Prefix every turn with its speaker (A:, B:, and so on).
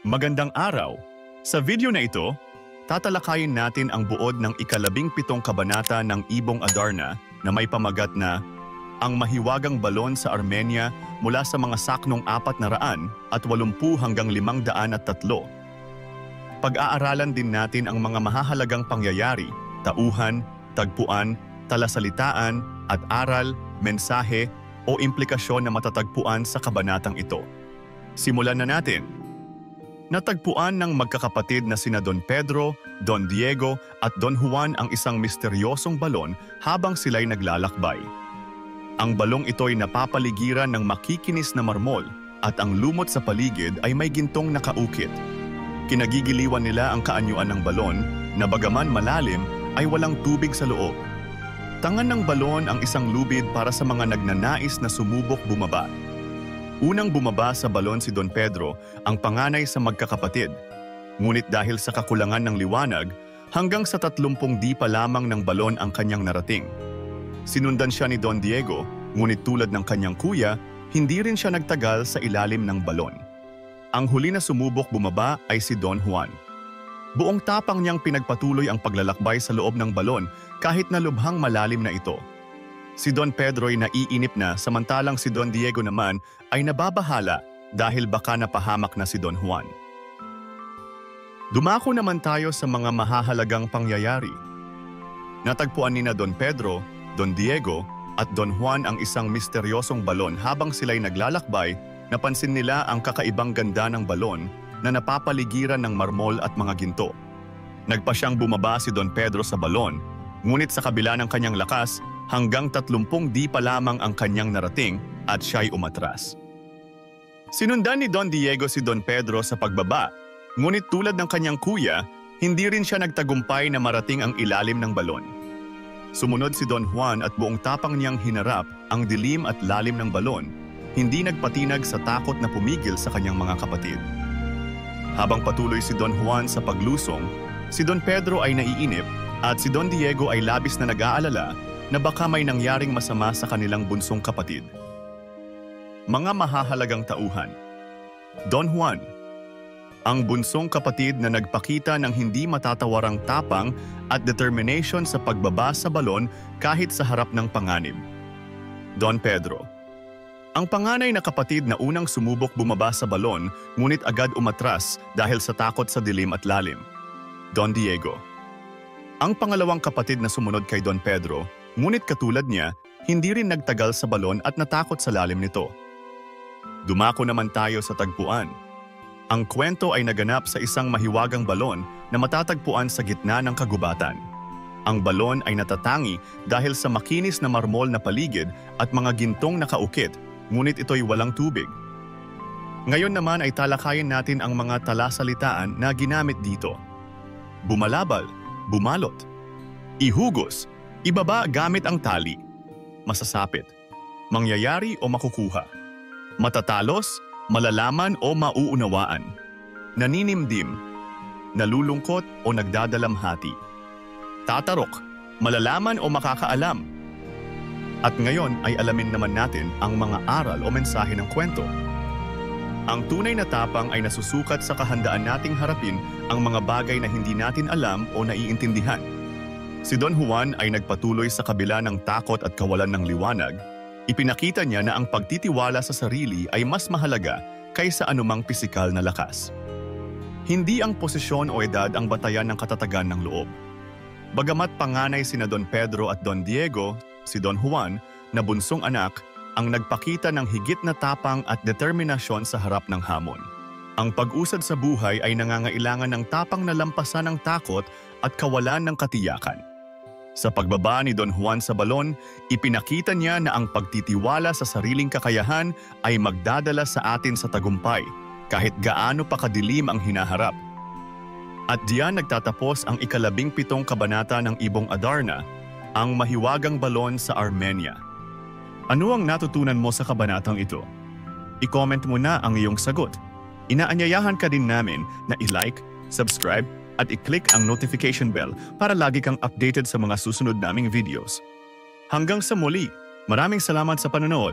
A: Magandang araw! Sa video na ito, tatalakayin natin ang buod ng ika-17 kabanata ng Ibong Adarna na may pamagat na Ang Mahiwagang Balon sa Armenia mula sa mga saknong 480 hanggang 503. Pag-aaralan din natin ang mga mahahalagang pangyayari, tauhan, tagpuan, talasalitaan at aral, mensahe o implikasyon na matatagpuan sa kabanatang ito. Simulan na natin! Natagpuan ng magkakapatid na sina Don Pedro, Don Diego at Don Juan ang isang misteryosong balon habang sila'y naglalakbay. Ang balong ito'y napapaligiran ng makikinis na marmol at ang lumot sa paligid ay may gintong nakaukit. Kinagigiliwan nila ang kaanyuan ng balon na bagaman malalim ay walang tubig sa loob. Tangan ng balon ang isang lubid para sa mga nagnanais na sumubok bumaba. Unang bumaba sa balon si Don Pedro, ang panganay sa magkakapatid. Ngunit dahil sa kakulangan ng liwanag, hanggang sa 30 di pa lamang ng balon ang kanyang narating. Sinundan siya ni Don Diego, ngunit tulad ng kanyang kuya, hindi rin siya nagtagal sa ilalim ng balon. Ang huli na sumubok bumaba ay si Don Juan. Buong tapang niyang pinagpatuloy ang paglalakbay sa loob ng balon kahit na lubhang malalim na ito. Si Don Pedro ay naiinip na samantalang si Don Diego naman ay nababahala dahil baka napahamak na si Don Juan. Dumako naman tayo sa mga mahahalagang pangyayari. Natagpuan ni na Don Pedro, Don Diego at Don Juan ang isang misteryosong balon habang sila'y naglalakbay, napansin nila ang kakaibang ganda ng balon na napapaligiran ng marmol at mga ginto. Nagpa siyang bumaba si Don Pedro sa balon, ngunit sa kabila ng kanyang lakas, hanggang 30 di pa lamang ang kanyang narating at siya'y umatras. Sinundan ni Don Diego si Don Pedro sa pagbaba, ngunit tulad ng kanyang kuya, hindi rin siya nagtagumpay na marating ang ilalim ng balon. Sumunod si Don Juan at buong tapang niyang hinarap ang dilim at lalim ng balon, hindi nagpatinag sa takot na pumigil sa kanyang mga kapatid. Habang patuloy si Don Juan sa paglusong, si Don Pedro ay naiinip at si Don Diego ay labis na nag-aalala na baka may nangyaring masama sa kanilang bunsong kapatid. Mga mahahalagang tauhan. Don Juan, ang bunsong kapatid na nagpakita ng hindi matatawarang tapang at determination sa pagbaba sa balon kahit sa harap ng panganib. Don Pedro, ang panganay na kapatid na unang sumubok bumaba sa balon ngunit agad umatras dahil sa takot sa dilim at lalim. Don Diego, ang pangalawang kapatid na sumunod kay Don Pedro, ngunit katulad niya, hindi rin nagtagal sa balon at natakot sa lalim nito. Dumako naman tayo sa tagpuan. Ang kwento ay naganap sa isang mahiwagang balon na matatagpuan sa gitna ng kagubatan. Ang balon ay natatangi dahil sa makinis na marmol na paligid at mga gintong nakaukit, ngunit ito'y walang tubig. Ngayon naman ay talakayin natin ang mga talasalitaan na ginamit dito. Bumalabal, bumalot, ihugos, ibaba gamit ang tali, masasapit, mangyayari o makukuha, matatalos, malalaman o mauunawaan, naninimdim, nalulungkot o nagdadalamhati, tatarok, malalaman o makakaalam. At ngayon ay alamin naman natin ang mga aral o mensahe ng kwento. Ang tunay na tapang ay nasusukat sa kahandaan nating harapin ang mga bagay na hindi natin alam o naiintindihan. Si Don Juan ay nagpatuloy sa kabila ng takot at kawalan ng liwanag. Ipinakita niya na ang pagtitiwala sa sarili ay mas mahalaga kaysa anumang pisikal na lakas. Hindi ang posisyon o edad ang batayan ng katatagan ng loob. Bagamat panganay sina Don Pedro at Don Diego, si Don Juan, na bunsong anak, ang nagpakita ng higit na tapang at determinasyon sa harap ng hamon. Ang pag-usad sa buhay ay nangangailangan ng tapang na lampasan ng takot at kawalan ng katiyakan. Sa pagbaba ni Don Juan sa balon, ipinakita niya na ang pagtitiwala sa sariling kakayahan ay magdadala sa atin sa tagumpay, kahit gaano pa kadilim ang hinaharap. At diyan nagtatapos ang ika-17 kabanata ng Ibong Adarna, Ang Mahiwagang Balon sa Armenia. Ano ang natutunan mo sa kabanatang ito? I-comment mo na ang iyong sagot. Inaanyayahan ka din namin na i-like, subscribe, at i-click ang notification bell para lagi kang updated sa mga susunod naming videos. Hanggang sa muli, maraming salamat sa panonood.